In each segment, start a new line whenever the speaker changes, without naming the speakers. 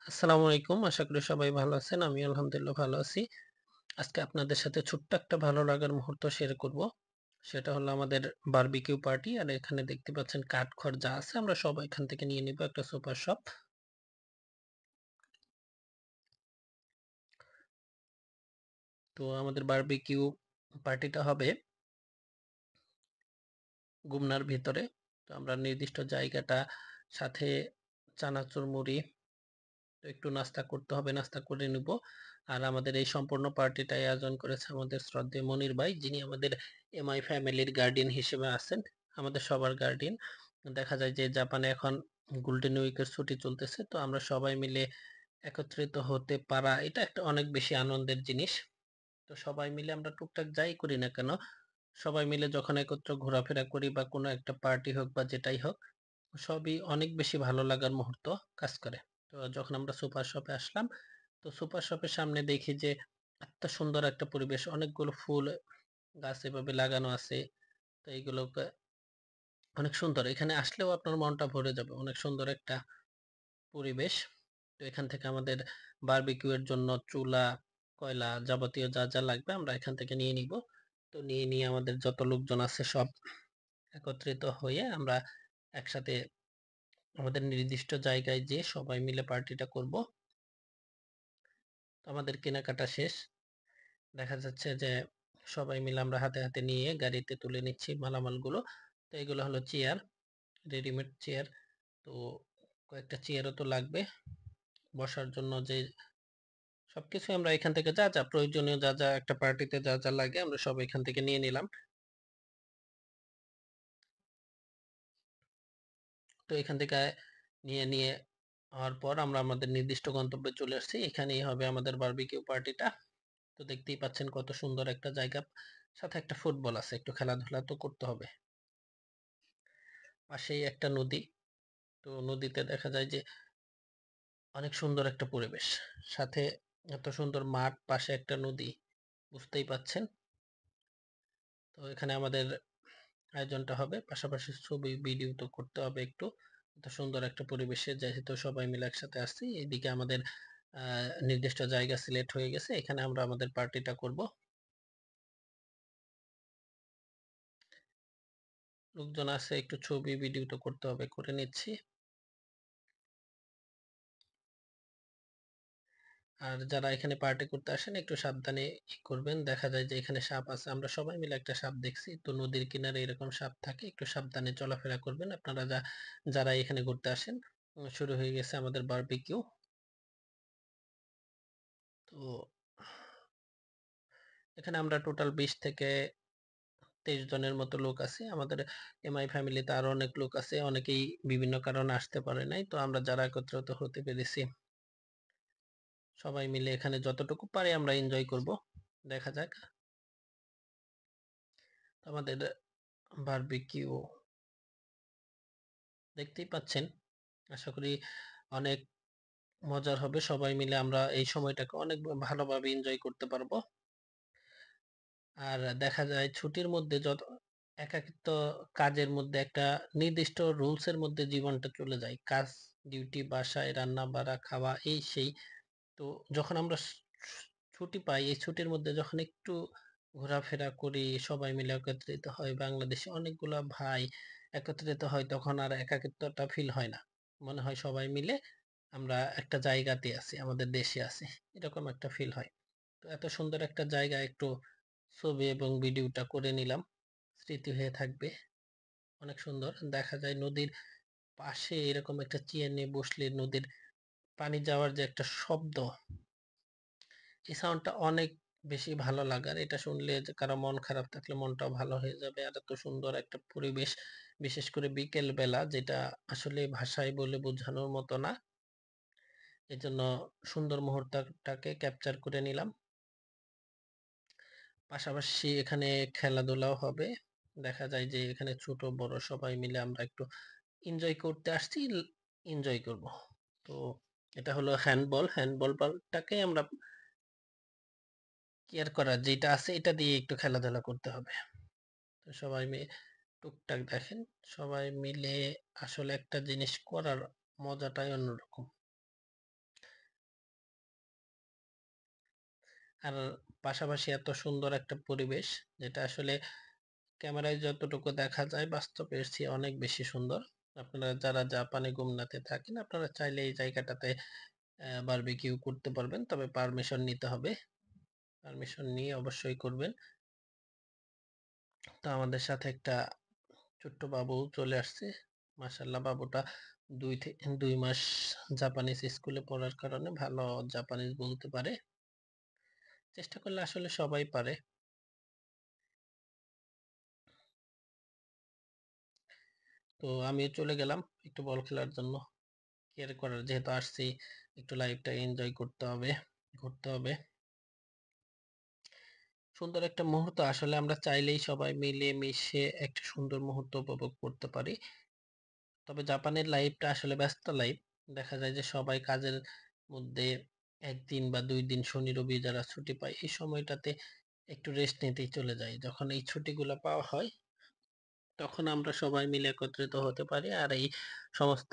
আসসালামু আলাইকুম। আশা করি সবাই ভালো আছেন। আমি আলহামদুলিল্লাহ ভালো আছি। আজকে আপনাদের সাথে ছোট্ট একটা ভালো লাগার মুহূর্ত শেয়ার করব। সেটা হলো আমাদের বারবিকিউ পার্টি। আর এখানে দেখতে পাচ্ছেন কাঠখড় যা আছে আমরা সব এখান থেকে নিয়ে নিব একটা সুপার শপ। তো আমাদের বারবিকিউ পার্টিটা হবে গুমনার ভিতরে। তো আমরা নির্দিষ্ট জায়গাটা সাথে চানাচুর মুড়ি তো একটু নাস্তা করতে হবে, নাস্তা করে নিব। আর আমাদের এই সম্পূর্ণ পার্টিটা আয়োজন করেছে আমাদের শ্রদ্ধেয় মনির ভাই, যিনি আমাদের এমআই ফ্যামিলির গার্ডিয়ান হিসেবে আছেন, আমাদের সবার গার্ডিয়ান। দেখা যায় যে জাপানে এখন গোল্ডেন উইকের ছুটি চলতেছে, তো আমরা সবাই মিলে একত্রিত হতে পারা এটা একটা অনেক বেশি আনন্দের জিনিস। তো সবাই মিলে আমরা টুকটাক যাই করি না কেন, সবাই মিলে যখন একত্র ঘোরাফেরা করি বা কোনো একটা পার্টি হোক বা যেটাই হোক, সবই অনেক বেশি ভালো লাগার মুহূর্ত কাজ করে। তো যখন আমরা সুপার শপে আসলাম, তো সুপার শপের সামনে দেখি যে এত সুন্দর একটা পরিবেশ, অনেকগুলো ফুল গাছ এভাবে লাগানো আছে। তো এইগুলোকে অনেক সুন্দর, এখানে আসলেও আপনার মনটা ভরে যাবে, অনেক সুন্দর একটা পরিবেশ। তো এখান থেকে আমাদের বারবিকিউ এর জন্য চুলা, কয়লা, যাবতীয় যা যা লাগবে আমরা এখান থেকে নিয়ে নিব। তো নিয়ে নিয়ে আমাদের যত লোকজন আছে সব একত্রিত হয়ে আমরা একসাথে আমাদের নির্দিষ্ট জায়গায় যেয়ে সবাই মিলে পার্টিটা করব। তো আমাদের কেনাকাটা শেষ, দেখা যাচ্ছে যে সবাই মিলে আমরা হাতে হাতে নিয়ে গাড়িতে তুলে নিচ্ছি মালামালগুলো। তো এগুলো হলো চেয়ার, রেডিমেড চেয়ার। তো কয়েকটা চেয়ারও তো লাগবে বসার জন্য, যে সবকিছু আমরা এখান থেকে যা যা প্রয়োজনীয়, যা যা একটা পার্টিতে যা যা লাগে আমরা সব এখান থেকে নিয়ে নিলাম। তো এখান থেকে নিয়ে নিয়ে হওয়ার পর আমরা আমাদের নির্দিষ্ট গন্তব্যে চলে আসছি, এখানেই হবে আমাদের বারবিকিউ পার্টিটা। তো দেখতেই পাচ্ছেন কত সুন্দর একটা জায়গা, সাথে একটা ফুটবল আছে, একটু খেলাধুলা তো করতে হবে। পাশেই একটা নদী, তো নদীতে দেখা যায় যে অনেক সুন্দর একটা পরিবেশ, সাথে এত সুন্দর মাঠ, পাশে একটা নদী, বুঝতেই পাচ্ছেন। তো এখানে আমাদের আয়োজনটা হবে, পাশাপাশি ছবি ভিডিও তো করতে হবে একটু। এত সুন্দর একটা পরিবেশে যেহেতু সবাই মিলে একসাথে আসছি, এদিকে আমাদের নির্দিষ্ট জায়গা সিলেক্ট হয়ে গেছে, এখানে আমরা আমাদের পার্টিটা করব। লোকজন আছে, একটু ছবি ভিডিও তো করতে হবে, করে নিচ্ছি। আর যারা এখানে পার্টি করতে আসেন একটু সাবধানে করবেন, দেখা যায় যে এখানে সাপ আছে, আমরা সবাই মিলে একটা সাপ দেখছি, তো নদীর কিনারে এরকম সাপ থাকে, একটু সাবধানে চলাফেরা করবেন আপনারা যারা এখানে ঘুরতে আসেন। শুরু হয়ে গেছে আমাদের বারবিকিউ। তো এখানে আমরা টোটাল 20 থেকে 23 জনের মতো লোক আছে আমাদের এমআই ফ্যামিলিতে, আরো অনেক লোক আছে, অনেকেই বিভিন্ন কারণে আসতে পারে নাই, তো আমরা যারা একত্রিত হতে পেরেছি সবাই মিলে এখানে যতটুকু পারি আমরা এনজয় করব। দেখা যাক। আমাদের বারবিকিউ দেখতেই পাচ্ছেন, আশা করি অনেক মজার হবে, সবাই মিলে আমরা এই সময়টাকে অনেক ভালোভাবে এনজয় করতে পারবো। আর দেখা যায় ছুটির মধ্যে যত একাকিত্ব, কাজের মধ্যে একটা নির্দিষ্ট রুলস এর মধ্যে জীবনটা চলে যায়, কাজ, ডিউটি, বাসায় রান্না বাড়া, খাওয়া, এই সেই। তো যখন আমরা ছুটি পাই, এই ছুটির মধ্যে যখন একটু ঘোরাফেরা করি, সবাই মিলে একত্রিত হয়, বাংলাদেশে অনেকগুলা ভাই একত্রিত হয়, তখন আর একাকিত্বটা ফিল হয় না, মনে হয় সবাই মিলে আমরা একটা জায়গাতে আছি, আমাদের দেশে আছি, এরকম একটা ফিল হয়। তো এত সুন্দর একটা জায়গা, একটু ছবি এবং ভিডিওটা করে নিলাম, স্মৃতি হয়ে থাকবে। অনেক সুন্দর দেখা যায় নদীর পাশে এরকম একটা চেয়ার নিয়ে বসলে নদীর পানি যাওয়ার যে একটা শব্দ, এই সাউন্ডটা অনেক বেশি ভালো লাগার, এটা শুনলে যে কারো মন খারাপ থাকলে মনটাও ভালো হয়ে যাবে। আর এত সুন্দর একটা পরিবেশ, বিশেষ করে বিকেল বেলা, যেটা আসলে ভাষায় বলে বোঝানোর মতো না, এজন্য সুন্দর মুহূর্তটাকে ক্যাপচার করে নিলাম। পাশাপাশি এখানে খেলাধুলাও হবে, দেখা যায় যে এখানে ছোট বড় সবাই মিলে আমরা একটু এনজয় করতে আসছি, এনজয় করব। তো এটা হলো হ্যান্ডবল, হ্যান্ডবল বলটাকে আমরা কেয়ার করার যেটা আছে এটা দিয়ে একটু খেলাধুলা করতে হবে। তো সবাই মিলে টুকটাক দেখেন, সবাই মিলে আসলে একটা জিনিস করার মজাটাই অন্যরকম। আর পাশাপাশি এত সুন্দর একটা পরিবেশ, যেটা আসলে ক্যামেরায় যতটুকু দেখা যায় বাস্তবে এর চেয়ে অনেক বেশি সুন্দর। আপনারা যারা জাপানে গুমনাতে থাকেন, আপনারা চাইলে এই জায়গাটাতে বারবিকিউ করতে পারবেন, তবে পারমিশন নিতে হবে। পারমিশন নিয়ে অবশ্যই করবেন। তো আমাদের সাথে একটা ছোট্ট বাবু চলে আসছে। মাশাআল্লাহ, বাবুটা 2 মাস জাপানিজ স্কুলে পড়ার কারণে ভালো জাপানিজ বলতে পারে। চেষ্টা করলে আসলে সবাই পারে। তো আমিও চলে গেলাম একটু বল খেলার জন্য। কেয়ার করার, যেহেতু আসছি একটু লাইফটা এনজয় করতে হবে, ঘুরতে হবে। সুন্দর একটা মুহূর্ত, আসলে আমরা চাইলেই সবাই মিলে মিশে একটা সুন্দর মুহূর্ত উপভোগ করতে পারি। তবে জাপানের লাইফটা আসলে ব্যস্ত লাইফ। দেখা যায় যে সবাই কাজের মধ্যে 1 দিন বা 2 দিন শনি রবি যারা ছুটি পায়, এই সময়টাতে একটু রেস্ট নিতেই চলে যায়। যখন এই ছুটিগুলো পাওয়া হয়, তখন আমরা সবাই মিলে একত্রিত হতে পারি। আর এই সমস্ত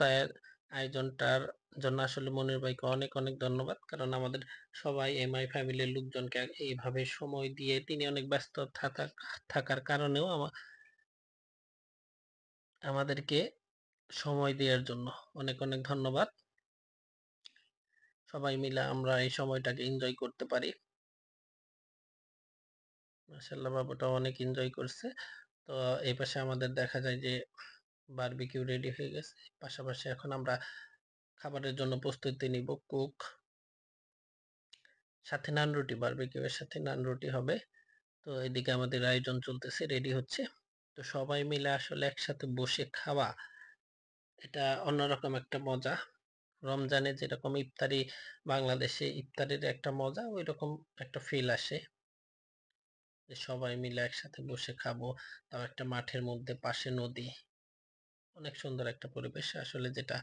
আয়োজনটার জন্য আসলে মনির ভাইকে অনেক অনেক ধন্যবাদ, কারণ আমাদের সবাই এমআই ফ্যামিলির লোকজনকে এইভাবে সময় দিয়ে, তিনি অনেক ব্যস্ত থাকার কারণেও আমাদেরকে সময় দেওয়ার জন্য অনেক অনেক ধন্যবাদ। সবাই মিলে আমরা এই সময়টাকে এনজয় করতে পারি। মাশাআল্লাহ, বাবুটা অনেক এনজয় করছে। তো এই পাশে আমাদের দেখা যায় যে বারবিকিউ রেডি হয়ে গেছে। পাশাপাশি এখন আমরা খাবারের জন্য প্রস্তুতি নিব। কুক সাথে নান রুটি, বারবিকিউ এর সাথে নান রুটি হবে। তো এদিকে আমাদের আয়োজন চলতেছে, রেডি হচ্ছে। তো সবাই মিলে আসলে একসাথে বসে খাওয়া, এটা অন্যরকম একটা মজা। রমজানে যেরকম ইফতারি, বাংলাদেশে ইফতারির একটা মজা, ওই রকম একটা ফিল আসে যে সবাই মিলে একসাথে বসে খাবো, তাও একটা মাঠের মধ্যে, পাশে নদী। অনেক সুন্দর একটা পরিবেশ আসলে, যেটা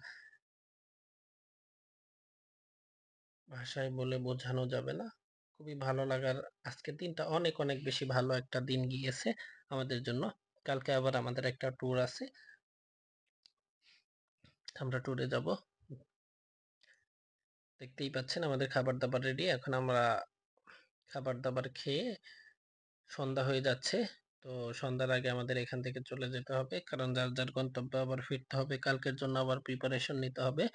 ভাষায় বলে বোঝানো যাবে না। খুবই ভালো লাগার, আজকের দিনটা অনেক অনেক বেশি ভালো একটা দিন গিয়েছে আমাদের জন্য। কালকে আবার আমাদের একটা ট্যুর আছে, আমরা ট্যুরে যাব। দেখতেই পাচ্ছেন আমাদের খাবার দাবার রেডি। এখন আমরা খাবার দাবার খেয়ে, সন্ধ্যা হয়ে যাচ্ছে। তো সন্ধ্যার আগে আমাদের এখান থেকে চলে যেতে হবে, কারণ যার যার গন্তব্যে আবার ফিরতে হবে, কালকের জন্য আবার প্রিপারেশন নিতে হবে।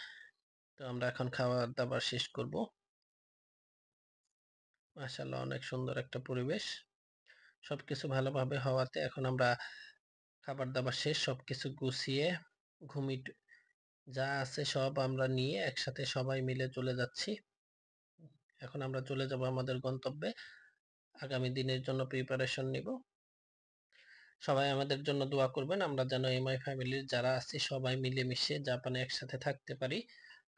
তো আমরা এখন খাওয়া দাবার শেষ করব। মাশাআল্লাহ, অনেক সুন্দর একটা পরিবেশ। সবকিছু ভালোভাবে হওয়াতে এখন আমরা খাবার দাবার শেষ, সবকিছু গুছিয়ে ঘুমি যা আছে সব আমরা নিয়ে একসাথে সবাই মিলে চলে যাচ্ছি। এখন আমরা চলে যাব আমাদের গন্তব্যে, আগামী দিনের জন্য প্রিপারেশন নিব। সবাই আমাদের জন্য দোয়া করবেন, আমরা যেন এমআই ফ্যামিলির যারা আছি সবাই মিলেমিশে জাপানে একসাথে থাকতে পারি,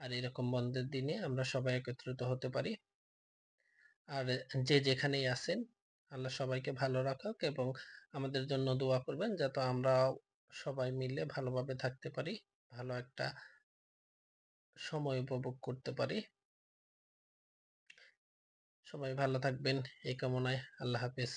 আর এরকম বন্ধের দিনে আমরা সবাই একত্রিত হতে পারি। আর যে যেখানেই আছেন, আল্লাহ সবাইকে ভালো রাখুক, এবং আমাদের জন্য দোয়া করবেন যাতে আমরা সবাই মিলে ভালোভাবে থাকতে পারি, ভালো একটা সময় উপভোগ করতে পারি। সবাই ভালো থাকবেন এই কামনায়। আল্লাহ হাফেজ।